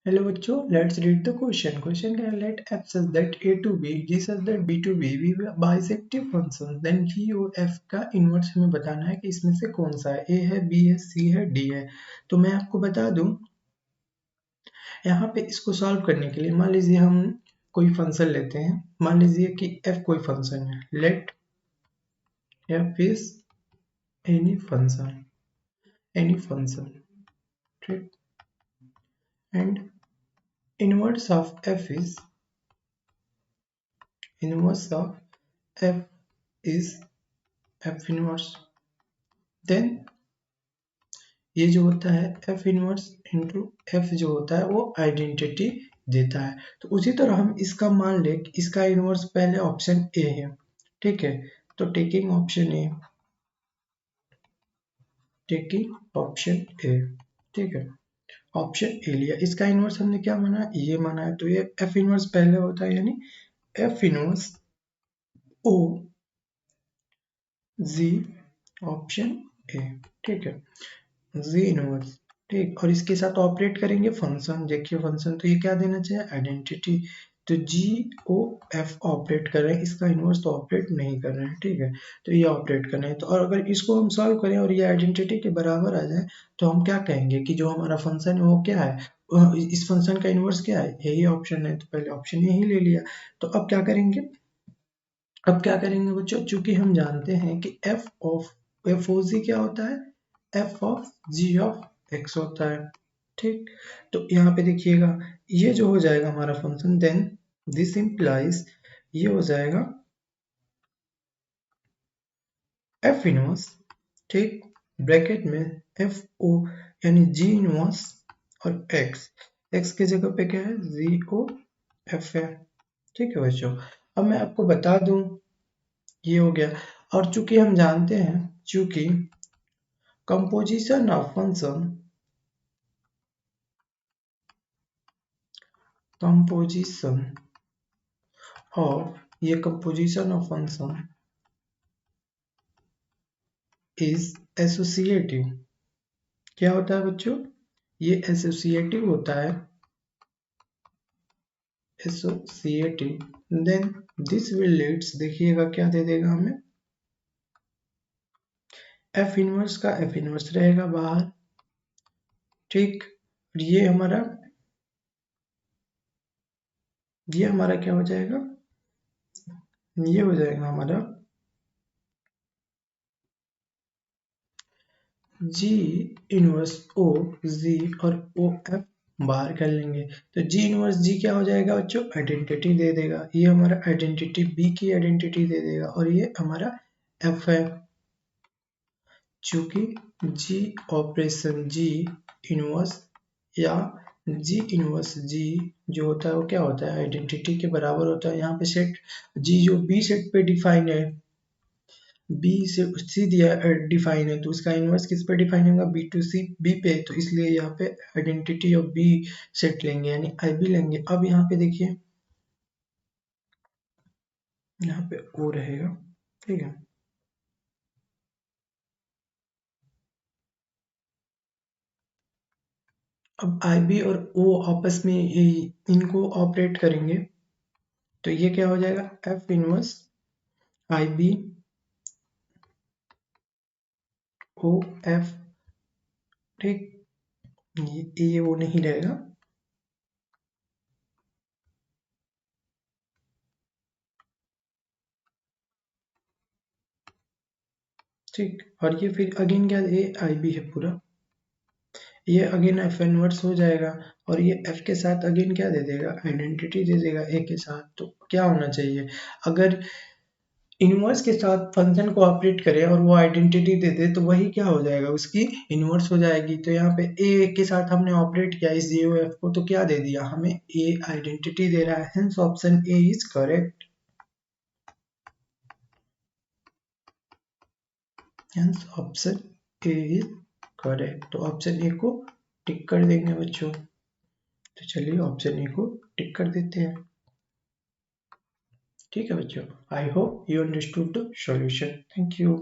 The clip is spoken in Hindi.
Hello बच्चों, let's read the question. Question क्या है? Let f such that a to b, g such that b to b, be bisective functions. Then g और f का इनवर्स हमें बताना है कि इसमें से कौन सा है, a है, b है, c है, d है. तो मैं आपको बता दूं, यहाँ पे इसको सॉल्व करने के लिए मान लीजिए हम कोई फंक्शन लेते हैं. मान लीजिए कि f कोई फंक्शन है. Let f is any function, ठीक. And inverse of f is f inverse. Then ये जो होता है f इनवर्स इंटू f जो होता है वो आइडेंटिटी देता है. तो उसी तरह हम इसका मान लें कि इसका इनवर्स पहले ऑप्शन ए है, ठीक है. तो टेकिंग ऑप्शन ए, ठीक है. ऑप्शन ए लिया, इसका इनवर्स हमने क्या माना, ये माना है. तो ये f इनवर्स पहले होता है, यानी f inverse o g option A, ठीक है. जी इनवर्स, ठीक. और इसके साथ ऑपरेट करेंगे फंक्शन. देखिए फंक्शन, तो ये क्या देना चाहिए, आइडेंटिटी. तो जी ओ एफ ऑपरेट कर रहे हैं, इसका इनवर्स तो ऑपरेट नहीं कर रहे हैं, ठीक है. तो ये ऑपरेट कर रहे हैं. तो और अगर इसको हम सॉल्व करें और ये आइडेंटिटी के बराबर आ जाए तो हम क्या कहेंगे कि जो हमारा फंक्शन है वो क्या है, इस फंक्शन का इनवर्स क्या है, यही ऑप्शन है. तो पहले ऑप्शन यही ले लिया. तो अब क्या करेंगे, बच्चों, चूंकि हम जानते हैं कि एफ ओ जी क्या होता है, F of ji of x होता है, ठीक. तो यहाँ पे देखिएगा, ये जो हो जाएगा हमारा फंक्शन, देन दिस इंप्लाइज, ये हो जाएगा एफ इनवर्स, ठीक. ब्रैकेट में एफ ओ यानी जी इनवर्स और एक्स की जगह पे क्या है, जी ओ एफ है, ठीक है बच्चों. अब मैं आपको बता दूं, ये हो गया. और चूंकि हम जानते हैं, चूंकि कंपोजिशन ऑफ फंक्शन ये composition of function is associative. क्या होता है बच्चों, ये एसोसिएटिव होता है, देन दिस विल लीड्स, देखिएगा क्या दे देगा हमें, एफ इनवर्स का एफ इनवर्स रहेगा बाहर, ठीक. ये हमारा क्या हो जाएगा, ये हो जाएगा हमारा जी इनवर्स ओ जी और ओ एफ बाहर कर लेंगे. तो जी इनवर्स जी क्या हो जाएगा बच्चों, आइडेंटिटी दे देगा. ये हमारा आइडेंटिटी बी की आइडेंटिटी दे देगा और ये हमारा एफ है. चूंकि जी ऑपरेशन जी इनवर्स या जी इनवर्स जी जो होता है वो क्या होता है, आइडेंटिटी के बराबर होता है. यहाँ पे सेट जी जो बी सेट पे डिफाइन है, बी से सी दिया डिफाइन है, तो इसका इनवर्स किस पे डिफाइन होगा, बी टू सी बी पे. तो इसलिए यहाँ पे आइडेंटिटी ऑफ बी सेट लेंगे, यानी आई बी लेंगे. अब यहाँ पे देखिए, यहाँ पे ओ रहेगा, ठीक है. अब आई बी और ओ आपस में इनको ऑपरेट करेंगे, तो ये क्या हो जाएगा, f inverse i b o f, ठीक. ये वो नहीं रहेगा, ठीक. और ये फिर अगेन क्या, ये आई बी है पूरा, ये अगेन एफ इनवर्स हो जाएगा. और ये एफ के साथ अगेन क्या दे देगा, आइडेंटिटी दे देगा ए के साथ. तो क्या होना चाहिए, अगर इनवर्स के साथ फंक्शन को ऑपरेट करे और वो आइडेंटिटी दे दे तो वही क्या हो जाएगा, उसकी इनवर्स हो जाएगी. तो यहाँ पे ए के साथ हमने ऑपरेट किया इस जी ओ एफ को, तो क्या दे दिया हमें, ए आइडेंटिटी दे रहा है. Hence option A is correct. Hence option A is correct. तो ऑप्शन ए को टिक कर देंगे बच्चों. तो चलिए ऑप्शन ए को टिक कर देते हैं, ठीक है बच्चों. I hope you understood the solution. Thank you.